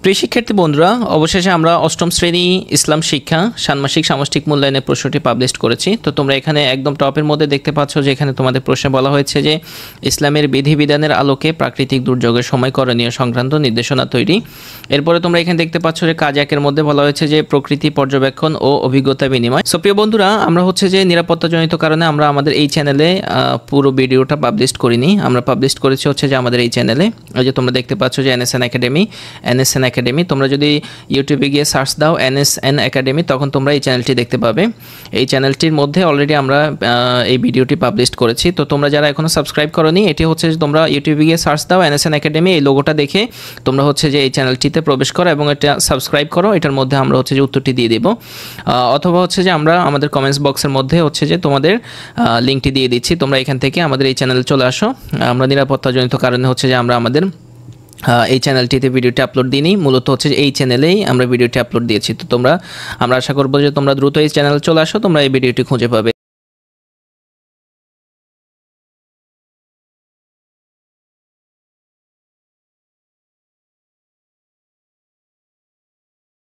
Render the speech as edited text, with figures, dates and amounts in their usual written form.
প্রিয় শিক্ষার্থী বন্ধুরা, অবশেষে আমরা অষ্টম শ্রেণী ইসলাম শিক্ষা ষান্মাসিক সামষ্টিক মূল্যায়নের প্রশ্নটি পাবলিশ করেছি। তো তোমরা এখানে একদম টপের মধ্যে দেখতে পাচ্ছ যে এখানে তোমাদের প্রশ্নে বলা হয়েছে যে ইসলামের বিধিবিধানের আলোকে প্রাকৃতিক দুর্যোগের সময় করণীয় সংক্রান্ত নির্দেশনা তৈরি। এরপরে তোমরা এখানে দেখতে পাচ্ছ যে কাজ একের মধ্যে বলা হয়েছে যে প্রকৃতি পর্যবেক্ষণ ও অভিজ্ঞতা বিনিময়। সো প্রিয় বন্ধুরা, আমরা হচ্ছে যে নিরাপত্তাজনিত কারণে আমরা আমাদের এই চ্যানেলে পুরো ভিডিওটা পাবলিশ করিনি। আমরা পাবলিশ করেছি হচ্ছে যে আমাদের এই চ্যানেলে, ওই যে তোমরা দেখতে পাচ্ছ যে এনএসএন একাডেমি। তোমরা যদি ইউটিউবে গিয়ে সার্চ দাও এনএসএন একাডেমি, তখন তোমরা এই চ্যানেলটি দেখতে পাবে। এই চ্যানেলটির মধ্যে অলরেডি আমরা এই ভিডিওটি পাবলিশ করেছি। তো তোমরা যারা এখনও সাবস্ক্রাইব করোনি, এটি হচ্ছে যে তোমরা ইউটিউবে গিয়ে সার্চ দাও এনএসএন একাডেমি, এই লোগোটা দেখে তোমরা হচ্ছে যে এই চ্যানেলটিতে প্রবেশ করো এবং এটা সাবস্ক্রাইব করো। এটার মধ্যে আমরা হচ্ছে যে উত্তরটি দিয়ে দেবো, অথবা হচ্ছে যে আমরা আমাদের কমেন্টস বক্সের মধ্যে হচ্ছে যে তোমাদের লিঙ্কটি দিয়ে দিচ্ছি। তোমরা এখান থেকে আমাদের এই চ্যানেলে চলে আসো। আমরা নিরাপত্তাজনিত কারণে হচ্ছে যে আমরা আমাদের এই চ্যানেলটিতে ভিডিওটি আপলোড দিইনি, মূলত হচ্ছে এই চ্যানেলেই আমরা ভিডিওটি আপলোড দিয়েছি। তো আমরা আশা করবো যে তোমরা দ্রুত এই চ্যানেলে চলে আসো, তোমরা এই ভিডিওটি খুঁজে পাবে।